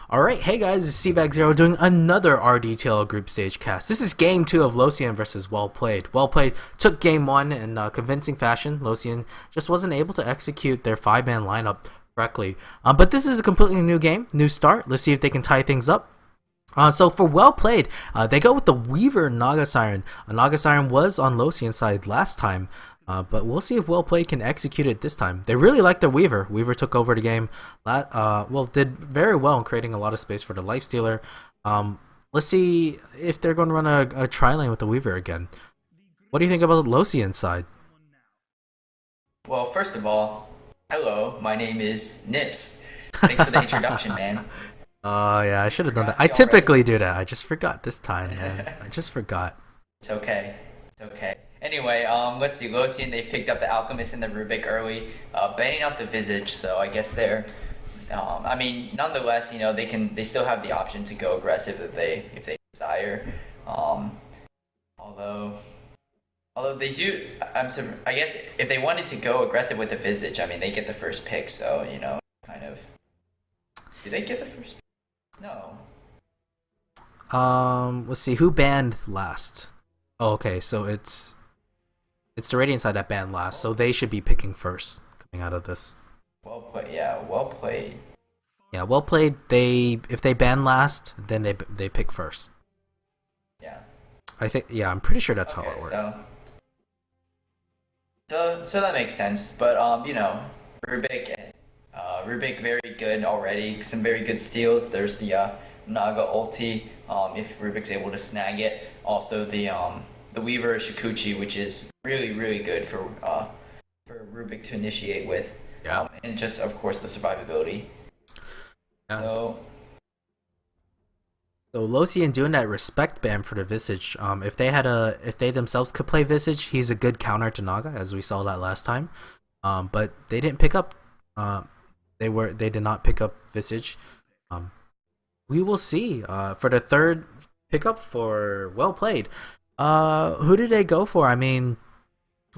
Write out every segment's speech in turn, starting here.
Alright, hey guys, it's CVAG0 doing another RD2L group stage cast. This is game 2 of Locien versus Well Played. Well Played took game 1 in convincing fashion. Locien just wasn't able to execute their 5-man lineup correctly. But this is a completely new game, new start. Let's see if they can tie things up. So for Well Played, they go with the Weaver Naga Siren. Naga Siren was on Locien's side last time. But we'll see if Well Played can execute it this time. They really like the Weaver. Weaver took over the game. Did very well in creating a lot of space for the Lifestealer. Let's see if they're going to run a tri-lane with the Weaver again. What do you think about the Locien's side? Well, first of all, hello, my name is Nips. Thanks for the introduction, man. Oh, yeah, I should have done that. I typically do that. I just forgot this time, man. I just forgot. It's okay. It's okay. Anyway, let's see. Locien, they've picked up the Alchemist and the Rubik early, banning out the Visage, so I guess they're nonetheless, they still have the option to go aggressive if they desire. Although they do, I guess if they wanted to go aggressive with the Visage, they get the first pick, so kind of. Do they get the first? No. Let's see who banned last. Oh, okay, so it's the Radiant side that banned last, so they should be picking first coming out of this. Well played. Yeah, well played. Yeah, Well Played. If they ban last, then they pick first. Yeah. I'm pretty sure that's how it works. So that makes sense. But Rubik very good already. Some very good steals. There's the Naga ulti. If Rubik's able to snag it. Also the Weaver Shikuchi, which is really good for Rubik to initiate with. Yeah. And just of course the survivability. Yeah. So Locien doing that respect ban for the Visage. If they themselves could play Visage, he's a good counter to Naga, as we saw that last time. But they didn't pick up. They did not pick up Visage. We will see. For the third pickup for Well Played. Who did they go for?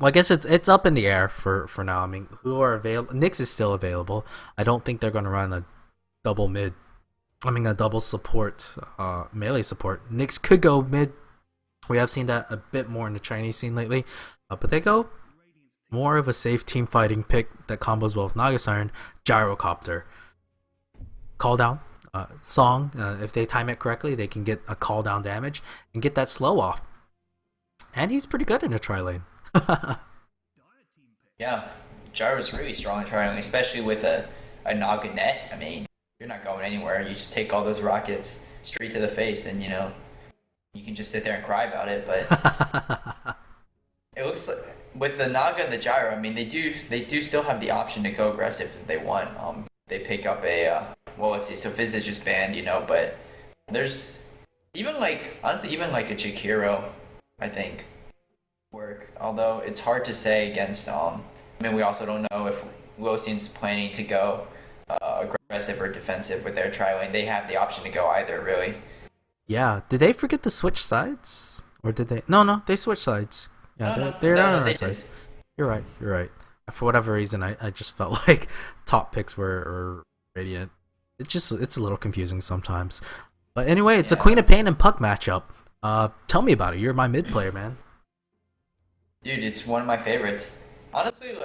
I guess it's up in the air for now. Who are available? Nyx is still available. I don't think they're going to run a double mid. A double support, melee support. Nyx could go mid. We have seen that a bit more in the Chinese scene lately. But they go more of a safe team fighting pick that combos well with Naga Siren, Gyrocopter. Call down. Song. If they time it correctly, they can get a call down damage and get that slow off. And he's pretty good in a tri-lane. yeah, Gyro's really strong in tri-lane, especially with a Naga net. You're not going anywhere. You just take all those rockets straight to the face, and you can just sit there and cry about it. But it looks like with the Naga and the Gyro, they do still have the option to go aggressive if they want. They pick up a let's see. So Visage is banned, but there's even honestly even a Jakiro, I think, work. Although it's hard to say against. We also don't know if Locien's planning to go aggressive or defensive with their tri-lane. They have the option to go either, really. Yeah. Did they forget to switch sides, or did they? No, they switched sides. Yeah, they're not on our sides. You're right. For whatever reason, I just felt like top picks were Radiant. It's a little confusing sometimes. But anyway, it's a Queen of Pain and Puck matchup. Tell me about it. You're my mid player, man. Dude, it's one of my favorites. Honestly,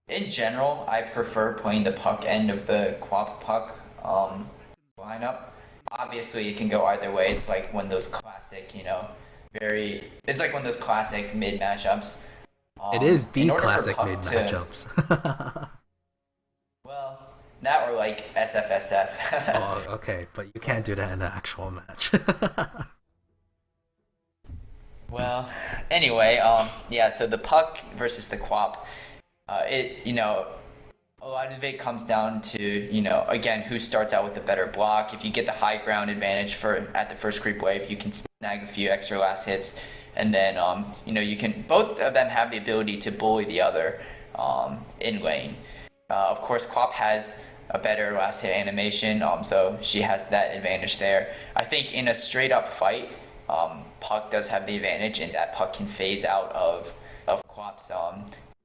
in general, I prefer playing the Puck end of the Quap Puck lineup. Obviously, it can go either way. It's like one of those classic, it's like one of those classic mid matchups. It is the classic mid matchups. Well, that or like SFSF. Oh, okay, but you can't do that in an actual match. Well, anyway, so the Puck versus the Quap, a lot of it comes down to, again, who starts out with the better block. If you get the high ground advantage at the first creep wave, you can snag a few extra last hits, and then, both of them have the ability to bully the other in lane. Of course, Quap has a better last hit animation, so she has that advantage there. I think in a straight up fight, Puck does have the advantage, and that Puck can phase out of Quap's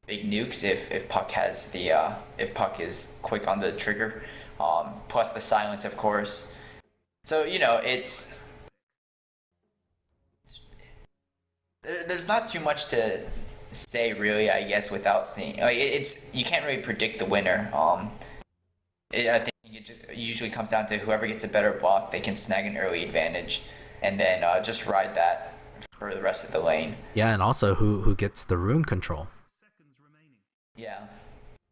big nukes if Puck has if Puck is quick on the trigger. plus the silence, of course. So there's not too much to say really, I guess, without seeing. Like it's you can't really predict the winner. I think it just usually comes down to whoever gets a better block, they can snag an early advantage, and then just ride that for the rest of the lane. Yeah, and also who gets the rune control. Yeah,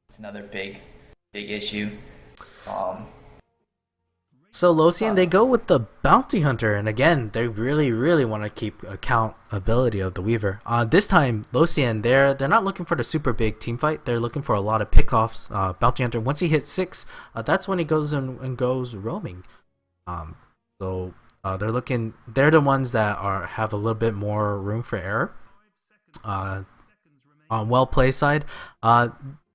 it's another big issue. Um, So Locien, huh. they go with the bounty hunter, and again, they really want to keep accountability of the Weaver. This time, Locien, they're not looking for the super big team fight. They're looking for a lot of pickoffs. Bounty hunter, once he hits 6, that's when he goes and goes roaming. Um, they're looking. They're the ones that have a little bit more room for error. Uh, on well play side, I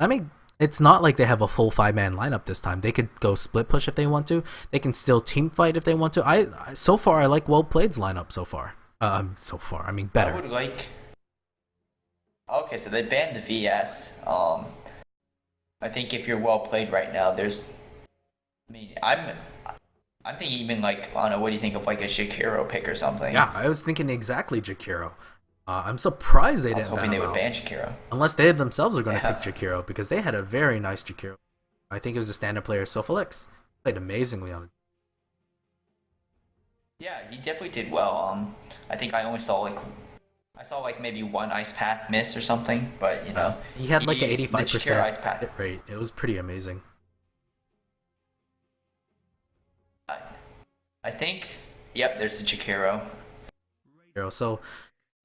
mean, it's not like they have a full 5-man lineup this time. They could go split push if they want to. They can still team fight if they want to. So far I like well played's lineup so far. I mean I better. would like. Okay, so they banned the VS. I think if you're well played right now, there's. I mean, I'm thinking even like I don't know. What do you think of like a Shakiro pick or something? Yeah, I was thinking exactly Jakiro. I'm surprised they I was didn't ban hoping they him would out. ban Shakiro. Unless they themselves are going to pick Yeah, Jakiro because they had a very nice Jakiro. I think it was a standard player, Sophalix. Played amazingly on it. yeah, he definitely did well. I think I saw like maybe one ice path miss or something, but He had like an the Shakiro 85% ice path. hit rate. It was pretty amazing. I, I think. Yep, there's the Shakiro. So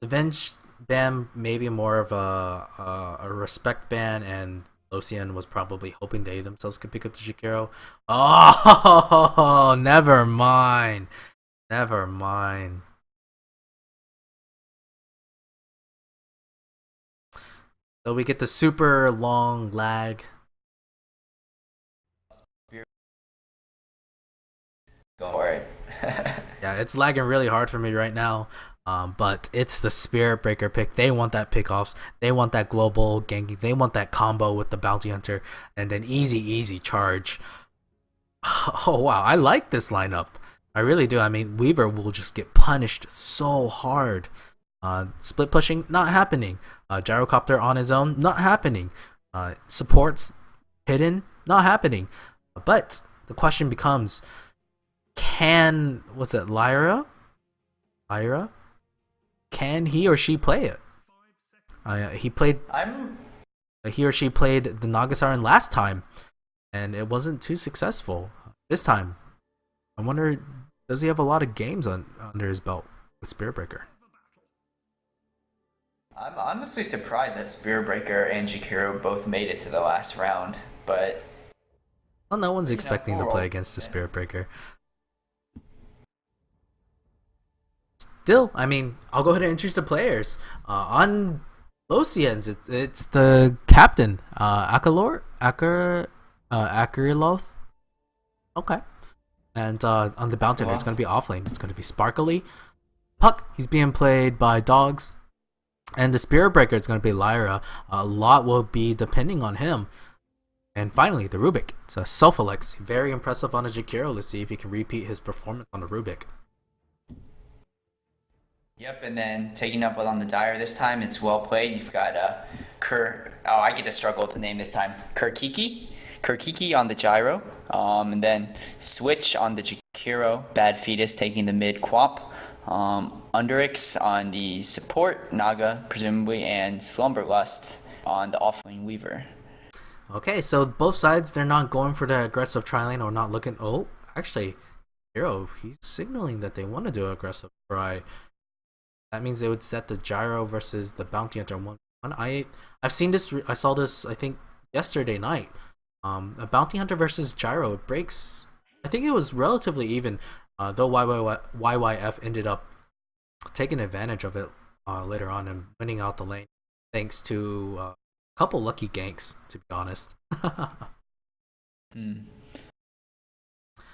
the Venge ban maybe more of a respect ban, and Locien was probably hoping they themselves could pick up the Shikiro. Oh, never mind. Never mind. So we get the super long lag. Go for it. Yeah, it's lagging really hard for me right now. But it's the Spirit Breaker pick. They want that pickoffs. They want that global ganking. They want that combo with the Bounty Hunter and an easy charge. Oh wow, I like this lineup. I really do. I mean, Weaver will just get punished so hard. Split pushing not happening. Gyrocopter on his own not happening. Supports hidden not happening. But the question becomes: can what's it, Lyra? Can he or she play it? He played. I'm He or she played the Nagasaran last time, and it wasn't too successful. This time, I wonder, does he have a lot of games under his belt with Spirit Breaker? I'm honestly surprised that Spear Breaker and Jakiro both made it to the last round, but Well, no one's expecting to play overall, against the Spirit Breaker. Still, I mean, I'll go ahead and introduce the players. On Locien's, it's the captain, Akariloth. Okay. And on the Bounty Hunter, it's going to be offlane. It's going to be Sparkly. Puck, he's being played by Dogs. And the Spirit Breaker, it's going to be Lyra. A lot will be depending on him. And finally, the Rubik. It's a Sophalix. Very impressive on a Jakiro. Let's see if he can repeat his performance on the Rubik. yep. And then taking up on the Dire this time, it's well played. You've got Kur. Oh, I get to struggle with the name this time. Kurkiki on the gyro, and then switch on the Jakiro. Bad fetus taking the mid quap. Underix on the support, Naga presumably, and Slumberlust on the offlane Weaver. Okay, so both sides, they're not going for the aggressive tri-lane or not looking. Oh, actually, Hero, he's signaling that they want to do aggressive try. That means they would set the gyro versus the bounty hunter 1-1. I've seen this. I saw this. I think yesterday night. A bounty hunter versus gyro, it breaks. I think it was relatively even. Though YYF ended up taking advantage of it later on and winning out the lane, thanks to a couple lucky ganks. To be honest. Hmm.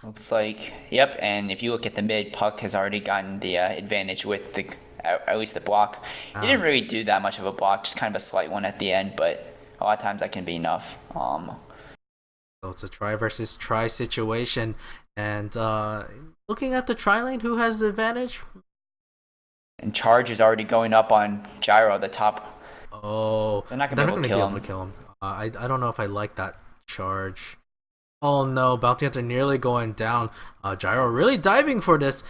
Looks like, yep. And if you look at the mid, Puck has already gotten the advantage with the at least the block. He didn't really do that much of a block, just kind of a slight one at the end, but a lot of times that can be enough. So it's a try versus try situation. And looking at the tri lane, who has the advantage? And charge is already going up on Gyro, the top. Oh, They're not they're gonna not be able going to to be kill able to him. kill him. I don't know if I like that charge. Oh no, Bounty Hunter nearly going down. Gyro really diving for this.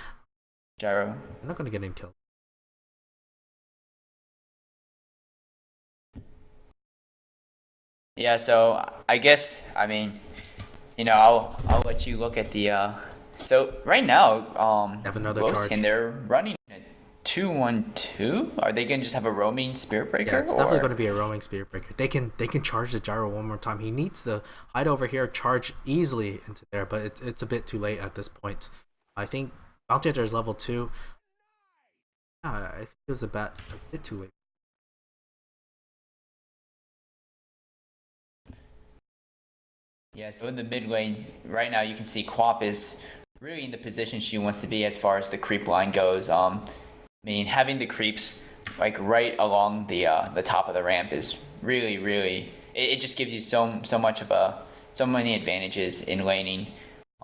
Gyro. I'm not going to get him killed. Yeah, so I guess I'll let you look at the so right now, Have another Locien, charge. they're running a 2-1-2. Are they gonna just have a roaming Spirit Yeah, Breaker it's definitely going or to be a roaming Spirit Breaker. They can charge the Gyro one more time. He needs to hide over here, charge easily into there, but it's a bit too late at this point. I think Bounty Hunter is level 2. Yeah, I think it was a bit too late. Yeah, so in the mid lane right now, you can see Quap is really in the position she wants to be as far as the creep line goes. Having the creeps like right along the top of the ramp is really it just gives you so many advantages in laning.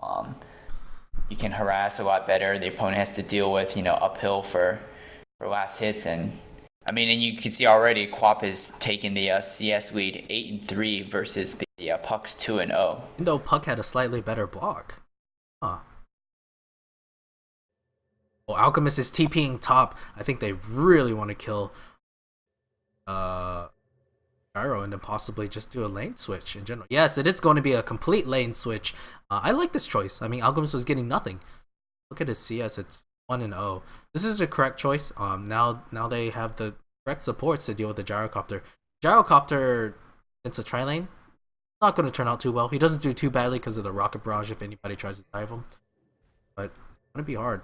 Um, you can harass a lot better. The opponent has to deal with uphill for last hits, and and you can see already Quap has taken the CS lead 8-3 versus the Puck's 2-0. Even though Puck had a slightly better block. Huh. Well, Alchemist is TPing top. I think they really want to kill uh Gyro and then possibly just do a lane switch in general. Yes, it is going to be a complete lane switch. I like this choice. I mean, Alchemist was getting nothing. Look at his CS. It's 1-0. This is the correct choice. Now they have the correct supports to deal with the Gyrocopter. Gyrocopter, it's a tri lane. Not going to turn out too well. He doesn't do too badly because of the rocket barrage if anybody tries to dive him. But it's going to be hard.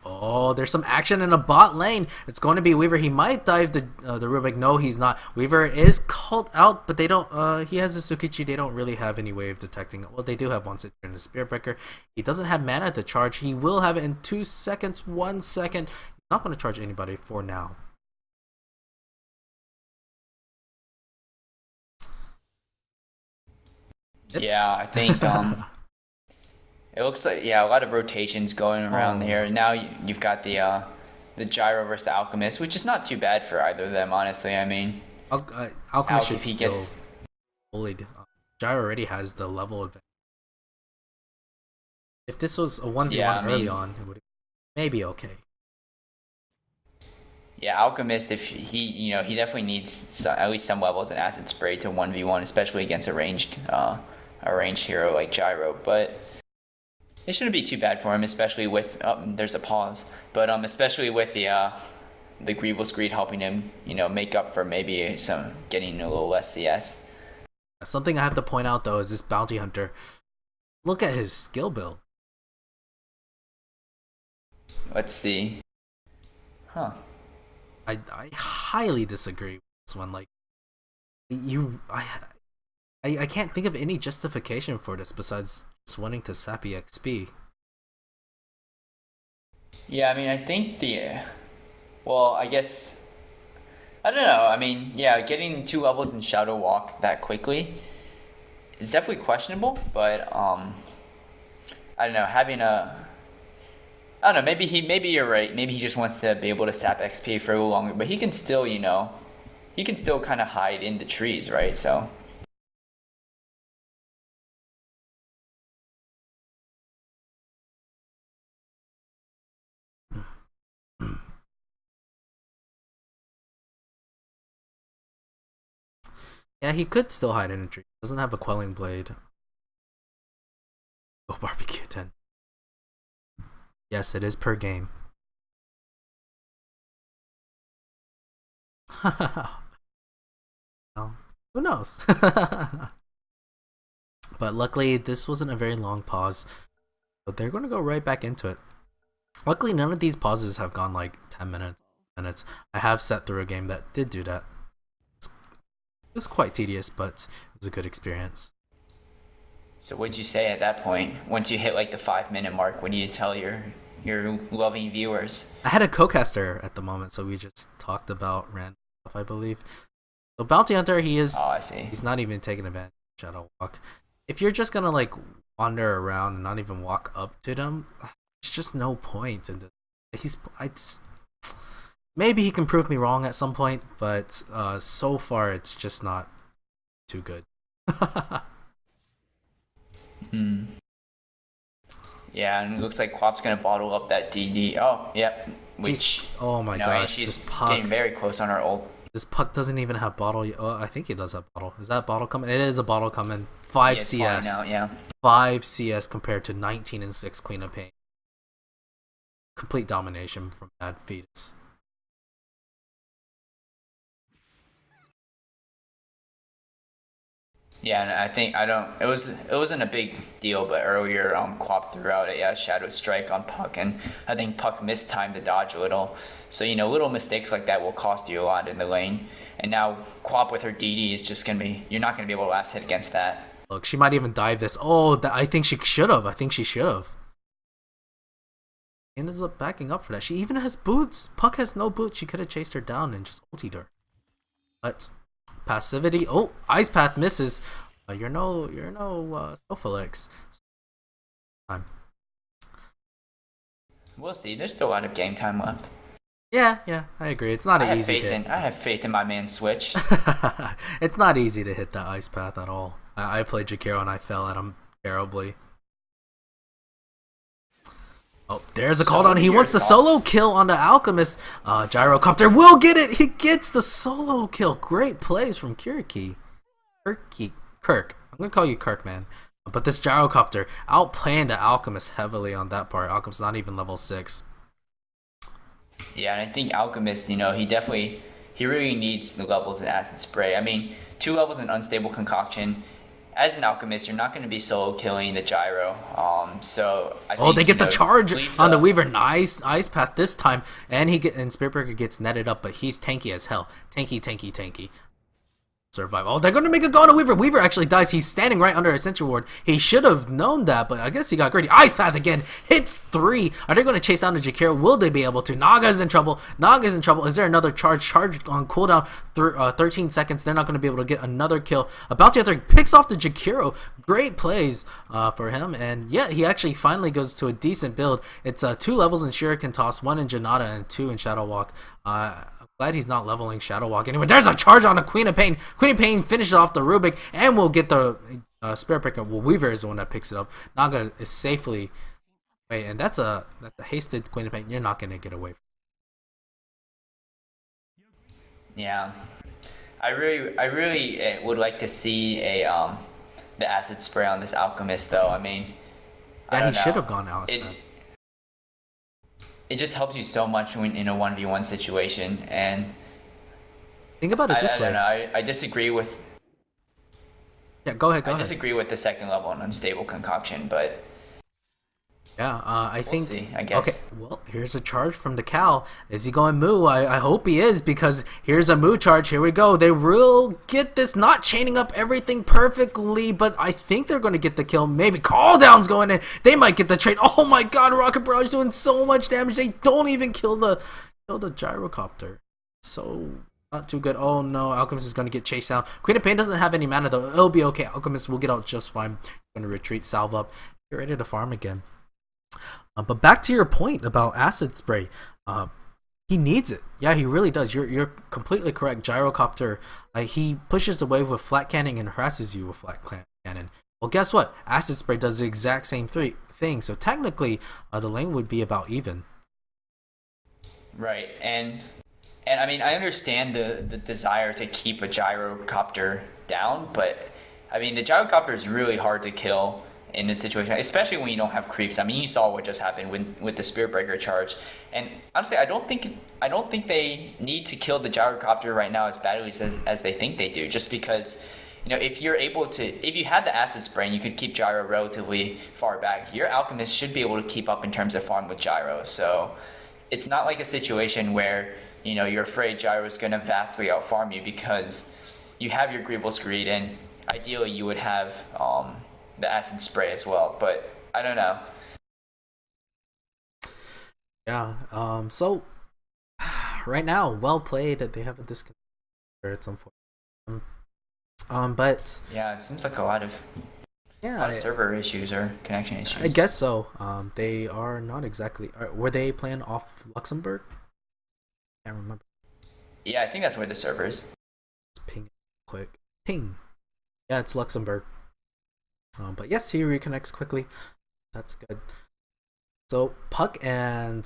Oh, there's some action in the bot lane. It's going to be Weaver. He might dive the Rubik. No, he's not. Weaver is called out, but they don't. He has the Tsukichi. They don't really have any way of detecting it. Well, they do have one sit in the Spirit Breaker. He doesn't have mana to charge. He will have it in 2 seconds, 1 second. He's not going to charge anybody for now. Ips. Yeah, I think it looks like a lot of rotations going around here. Now you've got the Gyro versus the Alchemist, which is not too bad for either of them, honestly. I mean, Alchemist should if he still gets bullied. Gyro already has the level advantage. If this was a 1v1 early on, it would maybe okay. Yeah, Alchemist, if he definitely needs at least some levels in Acid Spray to 1v1, especially against a ranged hero like Gyro. But it shouldn't be too bad for him, especially with there's a pause. But especially with the Grievous Greed helping him, make up for maybe some getting a little less CS. Something I have to point out though is this Bounty Hunter. Look at his skill build. Let's see. Huh. I highly disagree with this one. Like I can't think of any justification for this besides just wanting to sappy XP. Yeah, I think well, I guess I don't know. Getting 2 levels in Shadow Walk that quickly is definitely questionable. But I don't know. I don't know. Maybe you're right. Maybe he just wants to be able to sap XP for a little longer. But he can still, kind of hide in the trees, right? So. Yeah, he could still hide in a tree. Doesn't have a quelling blade. Oh, barbecue 10. Yes, it is per game. Well, who knows? But luckily, this wasn't a very long pause. But they're going to go right back into it. Luckily, none of these pauses have gone like 10 minutes. I have sat through a game that did do that. It was quite tedious, but it was a good experience. So what'd you say at that point? Once you hit like the 5-minute mark, what do you tell your loving viewers? I had a co-caster at the moment, so we just talked about random stuff, I believe. So Bounty Hunter, he is. Oh, I see. He's not even taking advantage of Shadow Walk. if you're just gonna like wander around and not even walk up to them, it's just no point. And maybe he can prove me wrong at some point, but so far it's just not too good. Hmm. Yeah, and it looks like Quap's gonna bottle up that DD. Oh, yep. Jeez, Which, oh my gosh, she's this puck. getting very close on her ult. This puck doesn't even have bottle. Oh, I think it does have bottle. Is that bottle coming? It is a bottle coming. 5 Yeah, it's flying CS. out. Yeah. 5 CS compared to 19 and 6 Queen of Pain. Complete domination from that fetus. Yeah, and I think I don't. It wasn't a big deal, but earlier Quap threw out a Shadow Strike on Puck, and I think Puck mistimed the dodge a little. So little mistakes like that will cost you a lot in the lane. And now Quap with her DD is just gonna be. You're not gonna be able to last hit against that. Look, she might even dive this. Oh, I think she should have. I think she should have. Ends up backing up for that. She even has boots. Puck has no boots. She could have chased her down and just ultied her. But passivity. Oh, Ice Path misses. You're no Sophalix. Time. We'll see. There's still a lot of game time left. Yeah, I agree. It's not an easy hit. I have faith in my man Switch. It's not easy to hit that Ice Path at all. I played Jakiro and I fell at him terribly. Oh, there's a call down. He wants the solo kill on the Alchemist. Gyrocopter will get it. He gets the solo kill. Great plays from Kirk. I'm gonna call you Kirk, man. But this Gyrocopter outplaying the Alchemist heavily on that part. Alchemist not even level 6. Yeah, and I think Alchemist, he really needs the levels in Acid Spray. I mean, 2 levels in Unstable Concoction. As an Alchemist, you're not going to be solo killing the Gyro. So I think, they get the charge on the Weaver. Nice Ice Path this time, and Spiritbreaker gets netted up, but he's tanky as hell. Tanky. Survive. Oh, they're gonna make a go on a Weaver. Weaver actually dies. He's standing right under a Sentry Ward. He should have known that, but I guess he got greedy. Ice Path again. Hits 3. Are they gonna chase down the Jakiro? Will they be able to? Naga's in trouble. Is there another charge? Charge on cooldown. 13 seconds. They're not gonna be able to get another kill. About to enter. Picks off the Jakiro. Great plays for him. And yeah, he actually finally goes to a decent build. It's 2 levels in Shuriken Toss, 1 in Janata, and 2 in Shadow Walk. Glad he's not leveling Shadow Walk anyway. There's a charge on a Queen of Pain. Queen of Pain finishes off the Rubik and will get the Spirit Breaker. Well, Weaver is the one that picks it up. Naga is safely away, and that's a hasted Queen of Pain. You're not gonna get away from Yeah, I really would like to see the Acid Spray on this Alchemist though. I mean, he should have gone out. It just helps you so much when in a 1v1 situation, and think about it this way. I don't know. I disagree with. Yeah, go ahead. I disagree with the second level on Unstable Concoction, but yeah, I think. See, I guess. Okay, well, here's a charge from the Cal. Is he going Moo? I hope he is, because here's a Moo charge. Here we go. They will get this, not chaining up everything perfectly, but I think they're going to get the kill. Maybe Call Down's going in. They might get the trade. Oh my God, Rocket Barrage doing so much damage. They don't even kill the Gyrocopter. So not too good. Oh no, Alchemist is going to get chased down. Queen of Pain doesn't have any mana though. It'll be okay. Alchemist will get out just fine. Going to retreat, salve up, get ready to farm again. But back to your point about Acid Spray, he needs it. Yeah, he really does. You're completely correct. Gyrocopter, he pushes the wave with flat cannon and harasses you with flat cannon. Well, guess what? Acid Spray does the exact same thing. So technically, the lane would be about even. Right, and I mean, I understand the desire to keep a Gyrocopter down, but I mean, the Gyrocopter is really hard to kill in this situation, especially when you don't have creeps. I mean, you saw what just happened with the Spirit Breaker charge, and honestly, I don't think they need to kill the Gyrocopter right now as badly as they think they do. Just because, if you had the Acid Spray and you could keep Gyro relatively far back, your Alchemist should be able to keep up in terms of farm with Gyro. So it's not like a situation where you're afraid Gyro is going to vastly out farm you, because you have your Grievous Greed, and ideally you would have the Acid Spray as well, but I don't know. Yeah. So right now, well played. That they have a disconnect. It's unfortunate. But yeah, it seems like a lot of Yeah, A lot of server issues or connection I issues. guess so. They are not exactly. Were they playing off Luxembourg? Can't remember. Yeah, I think that's where the server is. Let's ping it quick. Ping. Yeah, it's Luxembourg. But yes, he reconnects quickly. That's good. So Puck and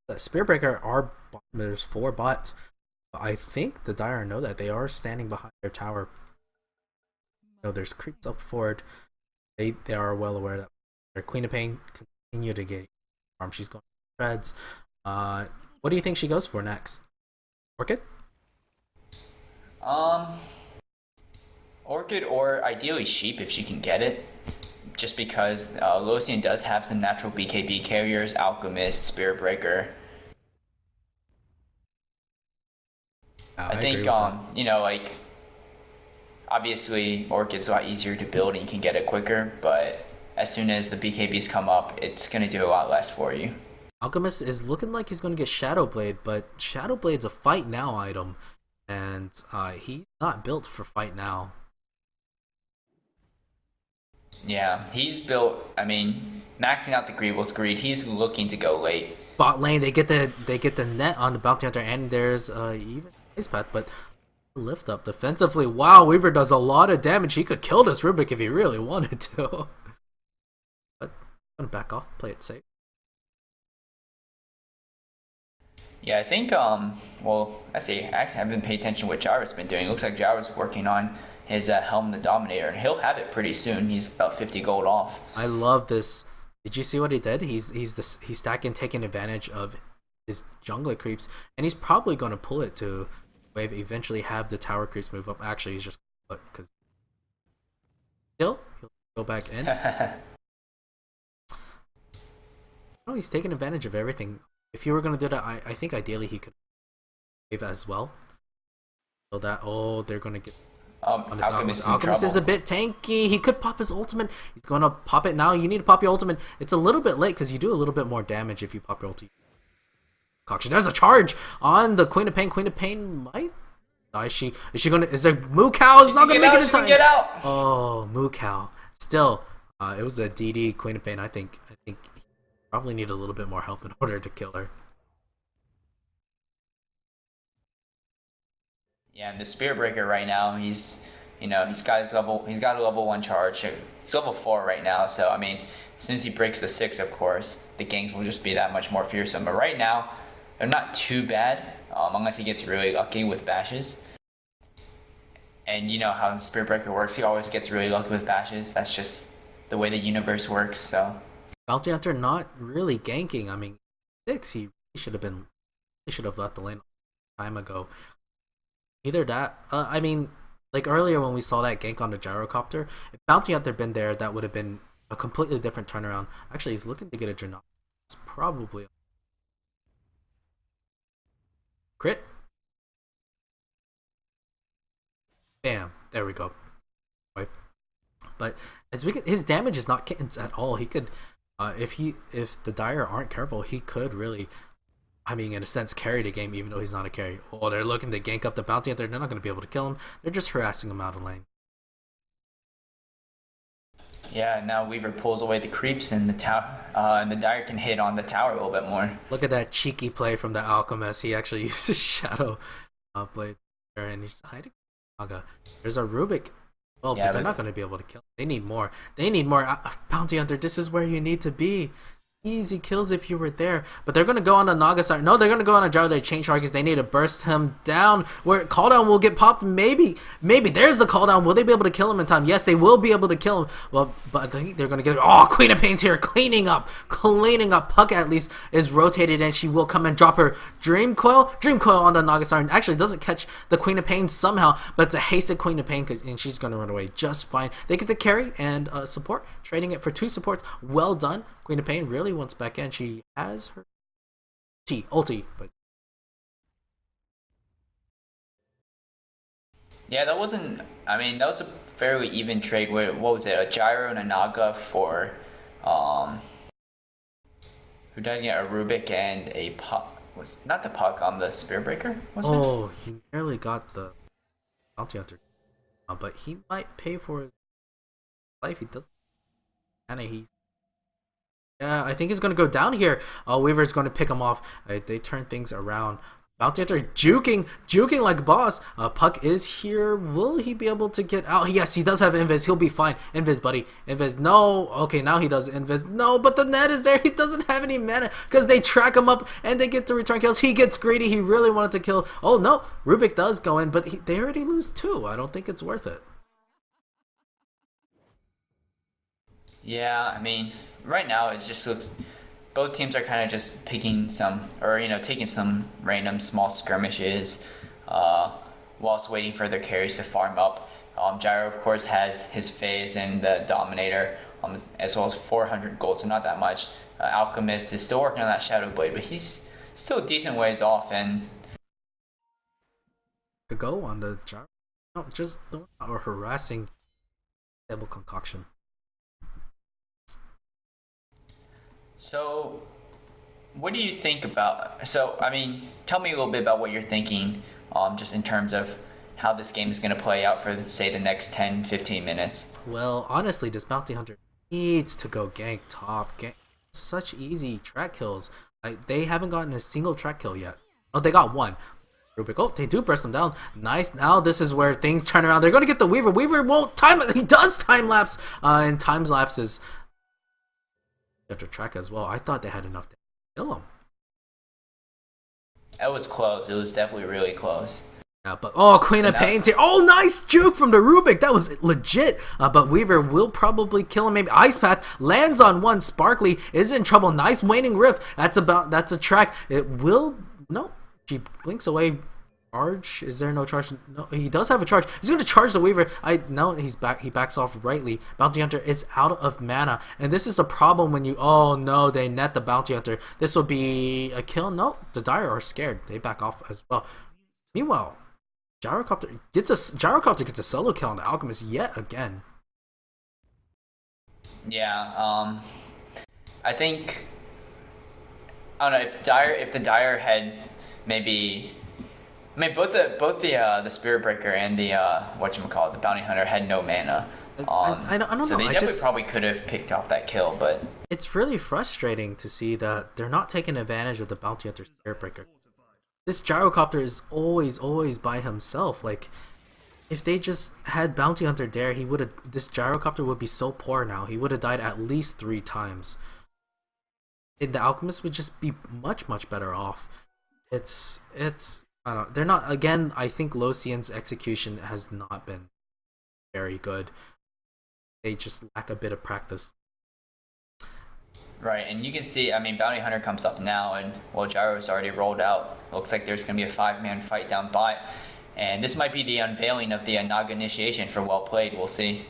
the Spearbreaker are there's 4 bot. I think the Dire know that they are standing behind their tower. You know, there's creeps up forward. They are well aware that their Queen of Pain continue to get arm. She's going to treads. What do you think she goes for next? Orchid? Um, Orchid or ideally Sheep if she can get it. Just because Locien does have some natural BKB carriers, Alchemist, Spirit Breaker. Yeah, I I agree think, with that. like, obviously Orchid's a lot easier to build and you can get it quicker, but as soon as the BKBs come up, it's going to do a lot less for you. Alchemist is looking like he's going to get Shadow Blade, but Shadow Blade's a fight now item, and he's not built for fight now. Yeah, he's built, I mean, maxing out the Grievous Greed, he's looking to go late. Bot lane, they get the net on the bounty hunter, and there's even ice path, but lift up defensively. Wow, Weaver does a lot of damage. He could kill this Rubik if he really wanted to. But I'm gonna back off, play it safe. Yeah, I think, well, I see, actually, I haven't paid attention to what Gyro's been doing. It looks like Gyro's working on his Helm the Dominator, and he'll have it pretty soon. He's about 50 gold off. I love this. Did you see what he did? He's stacking, taking advantage of his jungler creeps, and he's probably going to pull it to wave eventually have the tower creeps move up. Actually, he's just because still he'll go back in. No, he's taking advantage of everything. If you were going to do that, I think ideally he could wave as well. So that they're going to get on this Alchemist Alchemist. is in Alchemist is trouble. a bit tanky. He could pop his ultimate. He's going to pop it now. You need to pop your ultimate. It's a little bit late because you do a little bit more damage if you pop your ulti. Concoction. There's a charge on the Queen of Pain. Queen of Pain might die. Is she gonna? Is there Moo Cow? Is She not can gonna get make it out, in she can time. get out! Oh, Moo Cow. Still, it was a DD Queen of Pain. I think he probably need a little bit more help in order to kill her. Yeah, and the Spirit Breaker right now, he's got a level 1 charge. He's level 4 right now, so I mean, as soon as he breaks the 6, of course, the ganks will just be that much more fearsome. But right now, they're not too bad, unless he gets really lucky with bashes. And you know how Spirit Breaker works, he always gets really lucky with bashes. That's just the way the universe works, so. Bounty Hunter not really ganking. I mean, 6. He should have been. He should have left the lane a time ago. Either that. I mean, like earlier when we saw that gank on the gyrocopter, if Bounty Hunter been there, that would have been a completely different turnaround. Actually, he's looking to get a Draenei. It's probably a crit. Bam. There we go. Right. But as we his damage is not kittens at all. He could, if the Dire aren't careful, he could really. I mean, in a sense, carry the game, even though he's not a carry. Oh, they're looking to gank up the bounty hunter. They're not going to be able to kill him. They're just harassing him out of lane. Yeah, now Weaver pulls away the creeps and the tower, and the Dire can hit on the tower a little bit more. Look at that cheeky play from the Alchemist. He actually uses Shadow Blade there, and he's hiding. Naga. There's a Rubik. Oh, Yeah, but they're but not going to be able to kill him. They need more. They need more. Bounty hunter, this is where you need to be. Easy kills if you were there, but they're gonna go on a Naga side. No, they're gonna go on a Gyro. They change targets. They need to burst him down. Where cooldown will get popped. Maybe there's the cooldown. Will they be able to kill him in time? Yes, they will be able to kill him. Well, but I think they're gonna get. Oh, Queen of Pain's here, cleaning up. Puck at least is rotated, and she will come and drop her Dream Coil. Dream Coil on the Naga side. Actually, doesn't catch the Queen of Pain somehow, but it's a hasted Queen of Pain, and she's gonna run away just fine. They get the carry and support, trading it for 2 supports. Well done. Queen of Pain really wants back in. She has her ulti, but yeah, that wasn't. I mean, that was a fairly even trade. What was it? A Gyro and a Naga for, um, who did I get? A Rubik and a Puck. Was not the Puck on the Spear Breaker? Was it? oh, he nearly got the bounty hunter, but he might pay for his life. He doesn't. And yeah, I think he's gonna go down here. Weaver's gonna pick him off. They turn things around. Bounty Hunter juking like a boss. Puck is here. Will he be able to get out? Yes, he does have Invis. He'll be fine. Invis, buddy. Invis, no. Okay, now he does Invis. No, but the net is there. He doesn't have any mana because they track him up and they get to return kills. He gets greedy. He really wanted to kill. Oh, no. Rubik does go in, but they already lose 2. I don't think it's worth it. Yeah, I mean, right now it just looks both teams are kind of just picking some, or taking some random small skirmishes, uh, whilst waiting for their carries to farm up. Gyro, of course, has his phase and the Dominator, as well as 400 gold, so not that much. Alchemist is still working on that Shadow Blade, but he's still a decent ways off, and To go on the Gyro. No, just or harassing Devil Concoction. so what do you think about? So, I mean, tell me a little bit about what you're thinking, just in terms of how this game is going to play out for, say, the next 10, 15 minutes. Well, honestly, this Bounty Hunter needs to go gank top. Such easy track kills. They haven't gotten a single track kill yet. Oh, they got one. Rubik. Oh, they do burst them down. Nice. Now this is where things turn around. They're going to get the Weaver. Weaver won't time it. He does time lapse. And time lapses after track as well. I thought they had enough to kill him. That was close. It was definitely really close. Yeah, but Queen of Pain's here. Oh, nice juke from the Rubik. That was legit. But Weaver will probably kill him. Maybe Ice Path lands on one. Sparkly is in trouble. Nice waning rift. That's a track. It will no. She blinks away. Charge? Is there no charge? No, he does have a charge. He's going to charge the Weaver. No, he's back. He backs off rightly. Bounty Hunter is out of mana, and this is the problem when you. Oh no, they net the Bounty Hunter. This will be a kill. No, the Dire are scared. They back off as well. Meanwhile, Gyrocopter gets a solo kill on the Alchemist yet again. Yeah, I think I don't know if the Dire had maybe. I mean, both the Spirit Breaker and the whatchamacallit, the Bounty Hunter had no mana. I don't know. So they definitely probably could have picked off that kill, but it's really frustrating to see that they're not taking advantage of the Bounty Hunter Spirit Breaker. This Gyrocopter is always by himself. Like, if they just had Bounty Hunter there, this Gyrocopter would be so poor now. He would have died at least 3 times. And the Alchemist would just be much better off. It's I don't know. They're not, again, I think Locien's execution has not been very good. They just lack a bit of practice. right, and you can see, I mean, Bounty Hunter comes up now, and Gyro's already rolled out. Looks like there's going to be a 5-man fight down bot, and this might be the unveiling of the Naga initiation for Well Played. We'll see.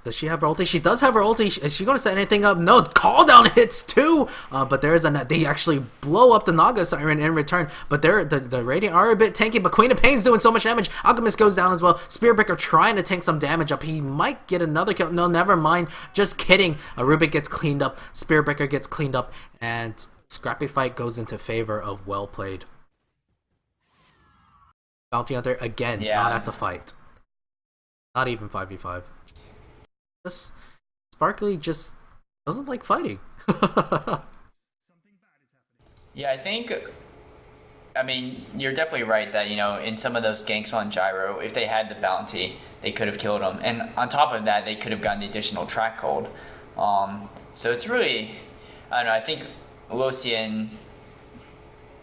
Does she have her ulti? She does have her ulti. Is she going to set anything up? No, call down hits too. But there is they actually blow up the Naga Siren in return. But the Radiant are a bit tanky. But Queen of Pain's doing so much damage. Alchemist goes down as well. Spearbreaker trying to tank some damage up. He might get another kill. No, never mind. Just kidding. Rubik gets cleaned up. Spearbreaker gets cleaned up, and scrappy fight goes into favor of Well Played. Bounty Hunter again, not at the fight. Not even 5v5. Sparkly just doesn't like fighting. Yeah, I mean, you're definitely right that, in some of those ganks on Gyro, if they had the bounty, they could have killed him. And on top of that, they could have gotten the additional track hold. So it's really, I don't know, I think Locien,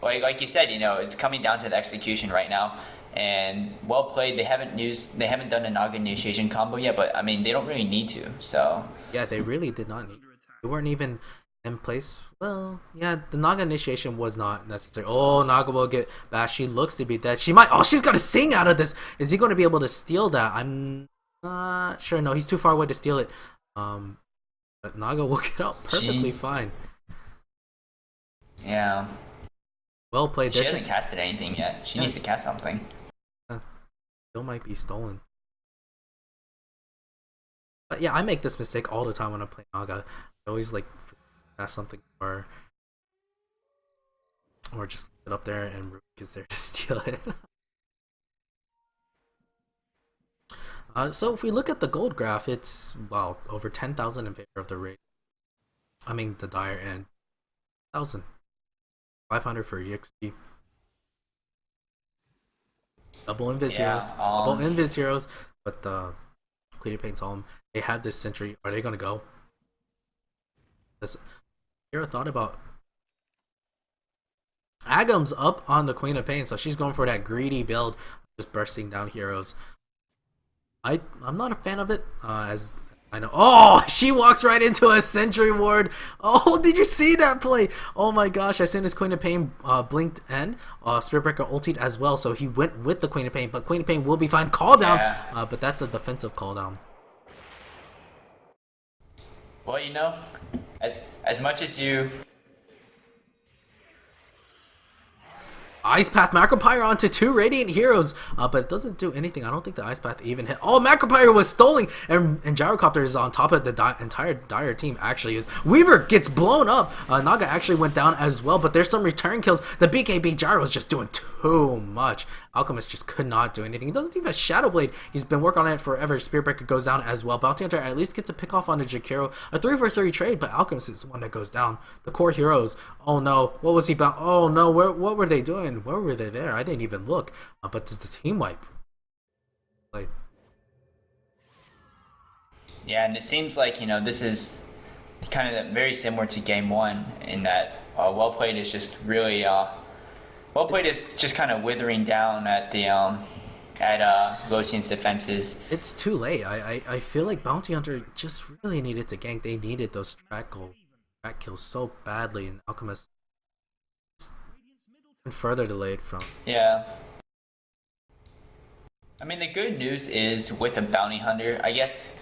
like you said, it's coming down to the execution right now. And Well Played, they haven't done a Naga initiation combo yet, but I mean, they don't really need to, so. Yeah, they really did not need to. They weren't even in place. Well, yeah, the Naga initiation was not necessary. Oh, Naga will get bashed. She looks to be dead. She's got to sing out of this. Is he going to be able to steal that? I'm not sure. No, he's too far away to steal it. But Naga will get out perfectly fine. Yeah. Well played. She hasn't casted anything yet. She needs to cast something. Still might be stolen. But yeah, I make this mistake all the time when I play Naga. I always cast something or just get up there and Rubik is there to steal it. So if we look at the gold graph, it's over 10,000 in favor of the raid. I mean the Dire and 1,500 for EXP. Double Invis Yeah. Heroes. Double Invis Heroes. But the Queen of Pain saw him. They had this sentry. Are they gonna go? Does Hero thought about Agam's up on the Queen of Pain, so she's going for that greedy build, just bursting down heroes. I'm not a fan of it. As I know. Oh, she walks right into a sentry ward. Oh, did you see that play? Oh my gosh, as soon as Queen of Pain blinked and Spiritbreaker ulted as well, so he went with the Queen of Pain, but Queen of Pain will be fine. Call down, Yeah. but that's a defensive call down. Well, you know, as much as you Ice Path Macropyre onto 2 Radiant Heroes, but it doesn't do anything. I don't think the Ice Path even hit. Oh, Macropyre was stolen, and Gyrocopter is on top of the entire Dire team, actually. Weaver gets blown up. Naga actually went down as well, but there's some return kills. The BKB Gyro is just doing too much. Alchemist just could not do anything. He doesn't even have Shadow Blade. He's been working on it forever. Spiritbreaker goes down as well. Bounty Hunter at least gets a pick off on the Jakiro. A 3-for-3 trade, but Alchemist is the one that goes down. The core heroes. Oh no, what was he bound? Oh no, what were they doing? Where were they there? I didn't even look. But does the team wipe? Like, Yeah, and it seems like, you know, this is kind of very similar to game one in that well played is just really well played is just kind of withering down at the Locien's defenses. it's too late. I feel like Bounty Hunter just really needed to gank. They needed those track kills so badly, and Alchemist been further delayed from. Yeah. I mean, the good news is with a bounty hunter, I guess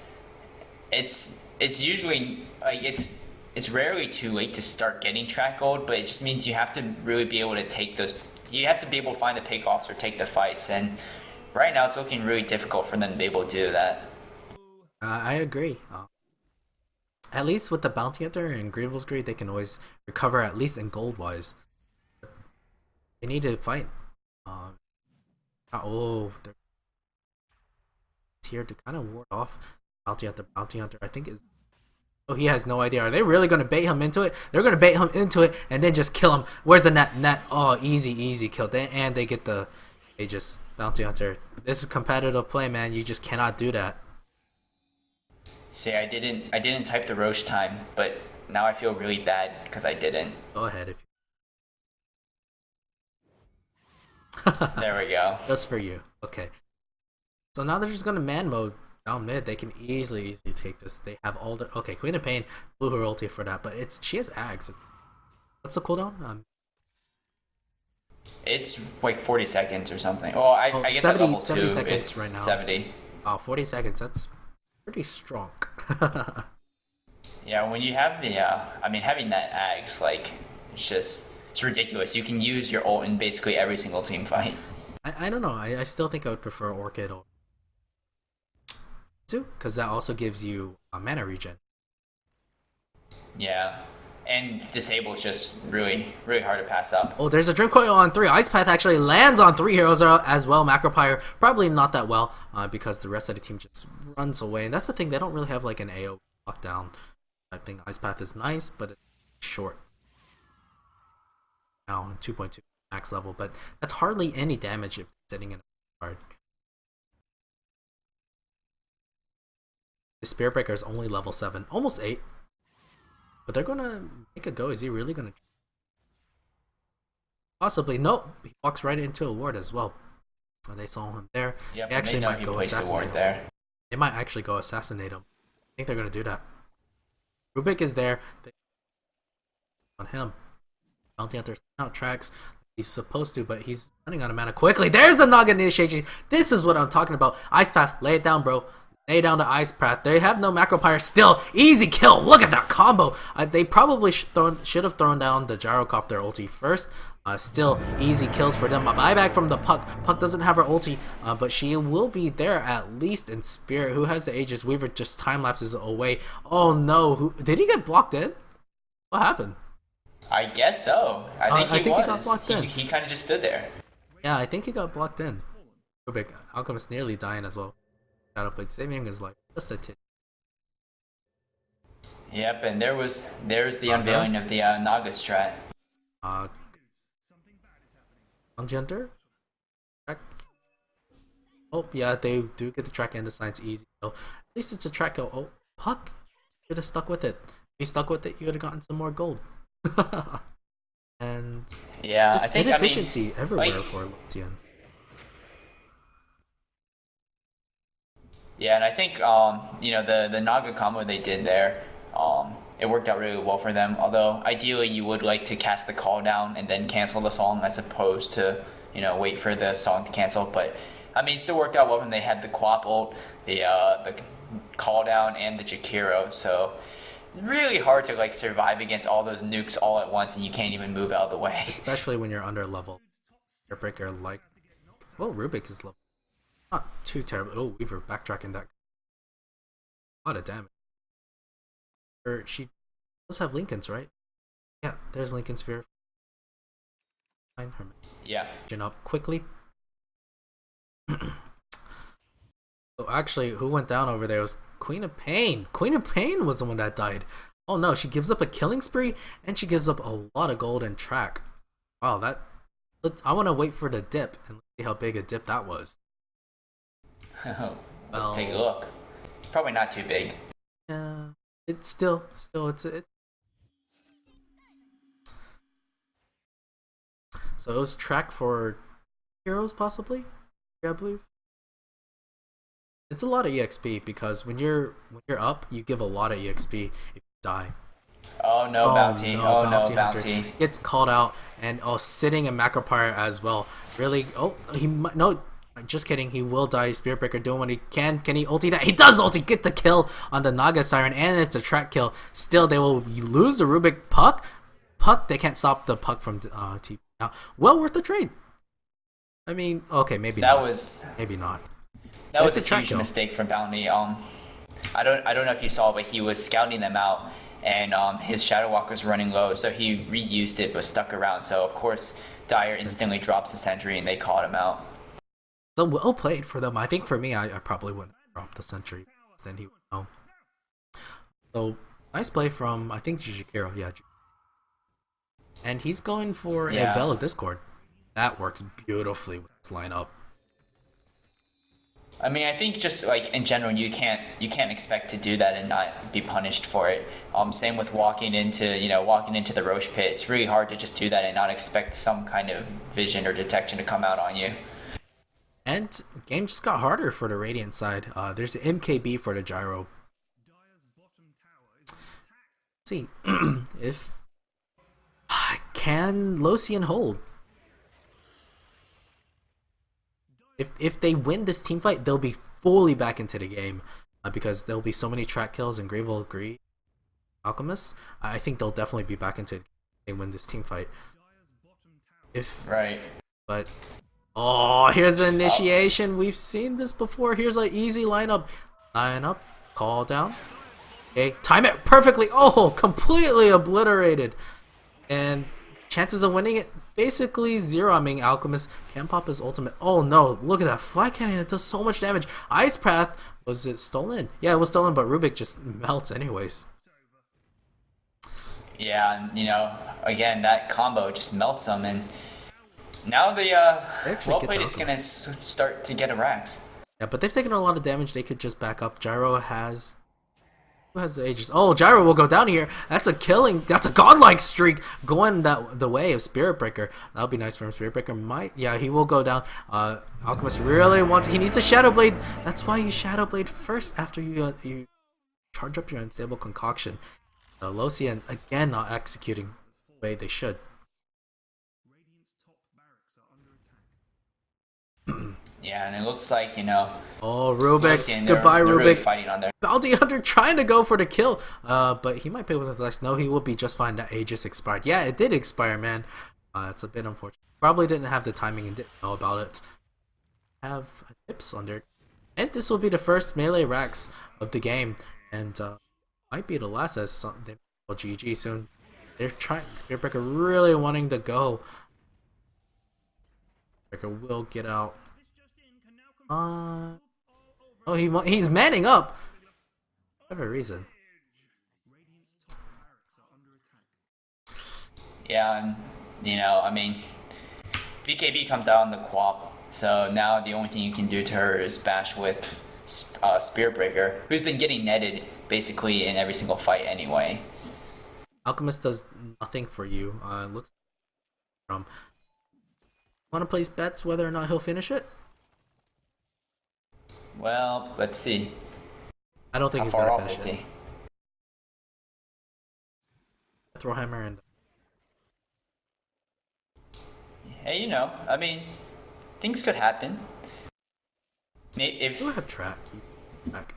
it's usually like it's rarely too late to start getting track gold, but it just means you have to really be able to take those. You have to be able to find the pickoffs or take the fights, and right now it's looking really difficult for them to be able to do that. I agree. At least with the Bounty Hunter and Grievel's Greed, they can always recover at least in gold wise. They need to fight. They're here to kind of ward off Bounty Hunter. Bounty Hunter, I think is. Oh, he has no idea. Are they really going to bait him into it? They're going to bait him into it and then just kill him. Where's the net? Net. Oh, easy kill. And they get the. They just Bounty Hunter. This is competitive play, man. You just cannot do that. See, I didn't type the Roche time, but now I feel really bad because I didn't. Go ahead if. There we go. Just for you. Okay. So now they're just gonna man mode down mid. They can easily take this. They have all the Queen of Pain blew her ulti for that, but she has Ags. What's the cooldown? It's like 40 seconds or something. Oh, I guess 70, at level 70 2, seconds it's right now. 70. Oh, 40 seconds. That's pretty strong. Yeah, when you have the, I mean, having that Ags, like, it's ridiculous. You can use your ult in basically every single team fight. I don't know. I still think I would prefer Orchid or Two, because that also gives you a mana regen. Yeah. And disable is just really, really hard to pass up. Oh, there's a Dream Coil on 3. Ice Path actually lands on 3 heroes as well. Macropyre probably not that well because the rest of the team just runs away. And that's the thing, they don't really have like an AO lockdown. I think Ice Path is nice, but it's short. Now in 2.2 max level, but that's hardly any damage if sitting in a card. The Spirit Breaker is only level 7, almost 8. But they're gonna make a go. Is he really gonna? Possibly. Nope. He walks right into a ward as well. And they saw him there. Yeah, they actually might go assassinate him. there. They might actually go assassinate him. I think they're gonna do that. Rubik is there. On him. Bounty Hunter out tracks. He's supposed to, but he's running out of mana quickly. There's the Naga initiation. This is what I'm talking about. Ice Path, lay it down, bro. Lay down the Ice Path. They have no Macropyre still. Easy kill. Look at that combo. They probably should have thrown down the Gyrocopter ulti first. Still easy kills for them. A buyback from the Puck. Puck doesn't have her ulti, but she will be there at least in spirit. Who has the Aegis? Weaver just time lapses away. Oh no. Did he get blocked in? What happened? I guess so. I think he got blocked in. He kind of just stood there. Yeah, I think he got blocked in. Rubik. Alchemist nearly dying as well. Shadow Blade saving his life. Just a tit. Yep, and there's the Naga. unveiling of the Naga strat. Uh, Hunter. Track. Oh yeah, they do get the track and the science easy. So at least it's a track kill. Oh, Puck should have stuck with it. If you stuck with it, you would have gotten some more gold. And Yeah, I just think inefficiency like everywhere for Locien. yeah, and I think the Naga combo they did there, it worked out really well for them. Although ideally you would like to cast the call down and then cancel the song as opposed to wait for the song to cancel. But I mean, it still worked out well when they had the Quap ult, the call down, and the Jakiro. So really hard to like survive against all those nukes all at once, and you can't even move out of the way. Especially when you're under level. Breaker like, well, Rubik is level not too terrible. Oh, Weaver backtracking that. A lot of damage. Or she does have Lincoln's, right? Yeah, there's Lincoln Sphere. Find her Yeah. up quickly. So actually, who went down over there was Queen of Pain. Queen of Pain was the one that died. Oh no, she gives up a killing spree and she gives up a lot of gold and track. Wow, that. I want to wait for the dip and see how big a dip that was. Let's take a look. Probably not too big. Yeah, it's still it's. So it was track for heroes possibly. Yeah, I believe. It's a lot of EXP because when you're up, you give a lot of EXP if you die. Oh no, bounty! No, Oh no, Hunter bounty! gets called out, and sitting in Macropyre as well. Really? Oh, no. Just kidding. He will die. Spirit Breaker doing what he can. Can he ulti that? He does ulti. Get the kill on the Naga Siren, and it's a track kill. Still, they will lose the Rubik Puck. They can't stop the Puck from TP. Now, well worth the trade. I mean, okay, maybe That not. was Maybe not. that was It's a a track huge kill. mistake from Bounty. I don't know if you saw, but he was scouting them out, and his Shadow Walk was running low, so he reused it but stuck around. So of course, Dyer instantly drops the sentry, and they caught him out. So well played for them. I think for me, I probably wouldn't drop the sentry. Then he would know. So nice play from I think Jujikiro. Yeah, and he's going for a Yeah. Vela Discord. That works beautifully with this lineup. I mean, I think just like in general, you can't expect to do that and not be punished for it. Same with walking into the Roche pit. It's really hard to just do that and not expect some kind of vision or detection to come out on you. And the game just got harder for the Radiant side. There's the MKB for the Gyro. Let's see if can Locien hold. If they win this team fight, they'll be fully back into the game because there'll be so many track kills and Grave will agree. Alchemist, I think they'll definitely be back into the game if they win this team fight. Right. But here's the initiation. We've seen this before. Here's an easy lineup. Line up, call down. Okay, time it perfectly. Oh, completely obliterated. And chances of winning it basically zero. I mean, Alchemist can pop his ultimate. Oh no, look at that fly cannon. It does so much damage. Ice Path, was it stolen? Yeah, it was stolen, but Rubik just melts anyways. Yeah, and again, that combo just melts them, and now the actually well get played the is gonna start to get a Rax. Yeah, but they've taken a lot of damage. They could just back up. Gyro has... Who has the Aegis? Oh, Gyro will go down here. That's a killing. That's a godlike streak going the way of Spirit Breaker. That'll be nice for him. Spirit Breaker might... Yeah, he will go down. Alchemist really wants... He needs the Shadow Blade. That's why you Shadow Blade first after you charge up your Unstable Concoction. Locien, again, not executing the way they should. Yeah, and it looks like Oh, Rubik. Locien, Goodbye, they're Rubik. really fighting on there. Bounty Hunter trying to go for the kill, but he might pay with a flex. No, he will be just fine. That Aegis expired. Yeah, it did expire, man. It's a bit unfortunate. Probably didn't have the timing and didn't know about it. Have tips on there, and this will be the first melee racks of the game, and might be the last as they will GG soon. They're trying. Spirit Breaker really wanting to go. Breaker will get out. Oh, he's manning up. For whatever reason. Yeah, and I mean, BKB comes out on the Quap, so now the only thing you can do to her is bash with Spear Breaker, who's been getting netted basically in every single fight anyway. Alchemist does nothing for you. Looks from want to place bets whether or not he'll finish it. Well, let's see. I don't think How he's far gonna off finish is it. he? Throw hammer and Hey, I mean, things could happen. do If have track. Track.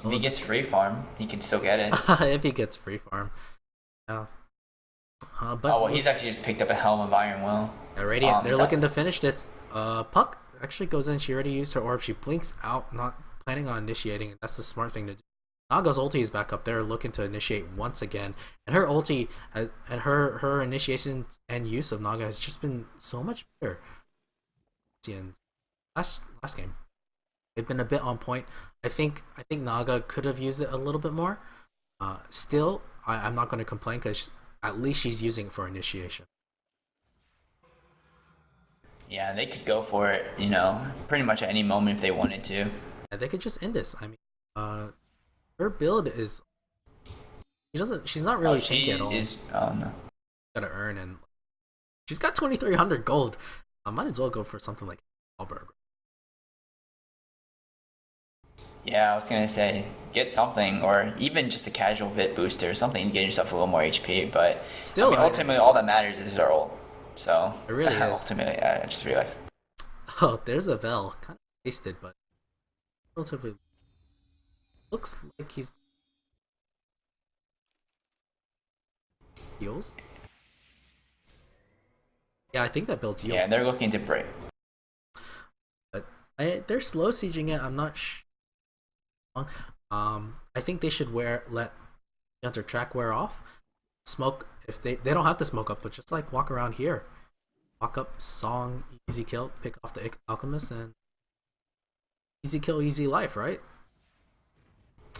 if he gets free farm, he can still get it. If he gets free farm. Yeah. But Oh well, he's actually just picked up a Helm of Iron Will. Radiant, they're Is looking to that finish this. Puck actually goes in. She already used her orb. She blinks out, not planning on initiating. And that's the smart thing to do. Naga's ulti is back up there, looking to initiate once again. And her ulti and her initiation and use of Naga has just been so much better. Last game, they've been a bit on point. I think Naga could have used it a little bit more. Still, I'm not going to complain because at least she's using it for initiation. Yeah, they could go for it. Pretty much at any moment if they wanted to. And they could just end this. I mean, her build is she's not really tanky at all. Oh no. Gotta earn, and she's got 2,300 gold. I might as well go for something like Alberg. Yeah, I was gonna say get something, or even just a casual Vit booster, or something to get yourself a little more HP. But Still, I mean, ultimately, all that matters is her ult. So it really is. ultimately, I just realized. Oh, there's a Vel, kind of wasted, but relatively looks like he's heals. Yeah, I think that builds heal. Yeah, they're looking to break. But they're slow sieging it. I'm not sure. I think they should let Hunter track wear off. Smoke if they don't have to smoke up, but just like walk around here, walk up, song, easy kill, pick off the alchemist, and easy kill, easy life, right?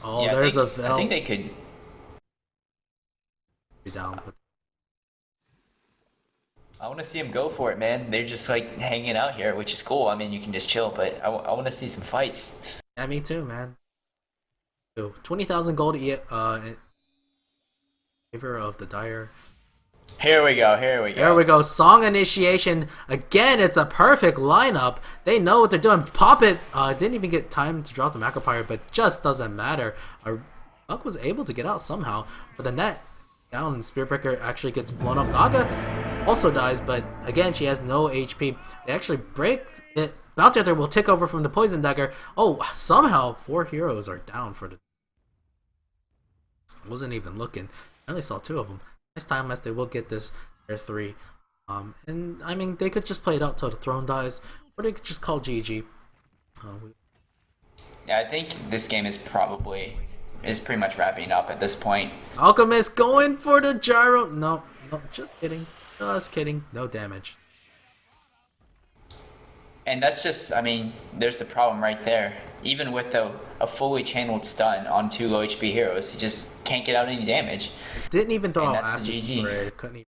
Oh, Yeah, there's a Vel. I think they could. Be down. I want to see them go for it, man. They're just like hanging out here, which is cool. I mean, you can just chill, but I want to see some fights. Yeah, me too, man. So 20,000 gold in favor of the Dire. Here we go. Here we go. There we go. Song initiation. Again, it's a perfect lineup. They know what they're doing. Pop it. Didn't even get time to drop the macro pyre, but just doesn't matter. Buck was able to get out somehow, but the net down. Spearbreaker actually gets blown up. Naga also dies, but again, she has no HP. They actually break it. Bounty Hunter will take over from the Poison Dagger. Oh, somehow 4 heroes are down for the... Wasn't even looking. I only saw 2 of them. Next time, as they will get this, they're 3. And I mean, they could just play it out till the throne dies, or they could just call GG. Yeah, I think this game is pretty much wrapping up at this point. Alchemist going for the gyro. No, just kidding. Just kidding. No damage. And that's just, I mean, there's the problem right there. Even with a fully channeled stun on 2 low HP heroes, he just can't get out any damage. Didn't even throw And out that's the acid GG. spray. Couldn't even.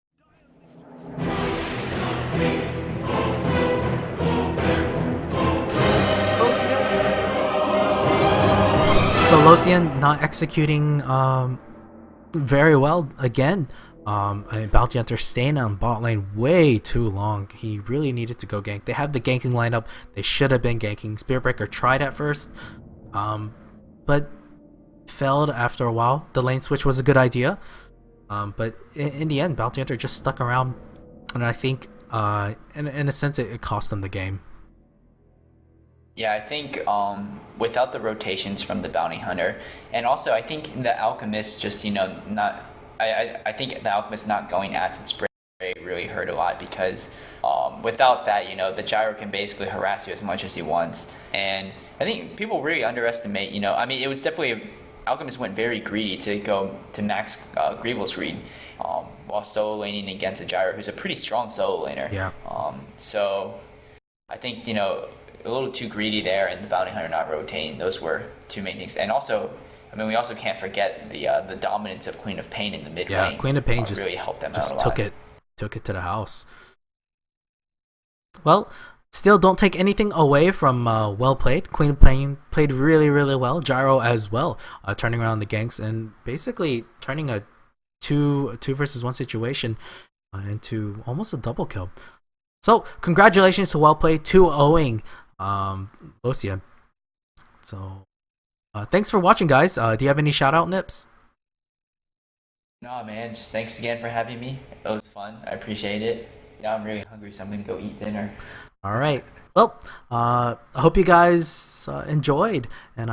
So Locien not executing very well again. I mean, Bounty Hunter staying on bot lane way too long. He really needed to go gank. They have the ganking lineup. They should have been ganking. Spearbreaker tried at first, but failed after a while. The lane switch was a good idea, but in the end, Bounty Hunter just stuck around, and I think, in a sense, it cost them the game. Yeah, I think without the rotations from the bounty hunter, and also I think the alchemist just not. I think the alchemist not going acid spray really hurt a lot because without that, the gyro can basically harass you as much as he wants, and I think people really underestimate. I mean, it was definitely alchemist went very greedy to go to max Grievous read while solo laning against a gyro who's a pretty strong solo laner. Yeah. So I think a little too greedy there, and the bounty hunter not rotating. Those were 2 main things. And also, I mean, we also can't forget the dominance of Queen of Pain in the mid Yeah, lane. Queen of Pain just Really helped them out a just lot. took it to the house. Well, still don't take anything away from well played. Queen of Pain played really well. Gyro as well, turning around the ganks and basically turning a two versus one situation into almost a double kill. So congratulations to well played 2-0ing Locien. So thanks for watching, guys. Do you have any shout out nips? No, man, just thanks again for having me. It was fun. I appreciate it. Now I'm really hungry, so I'm gonna go eat dinner. All right. Well, I hope you guys enjoyed, and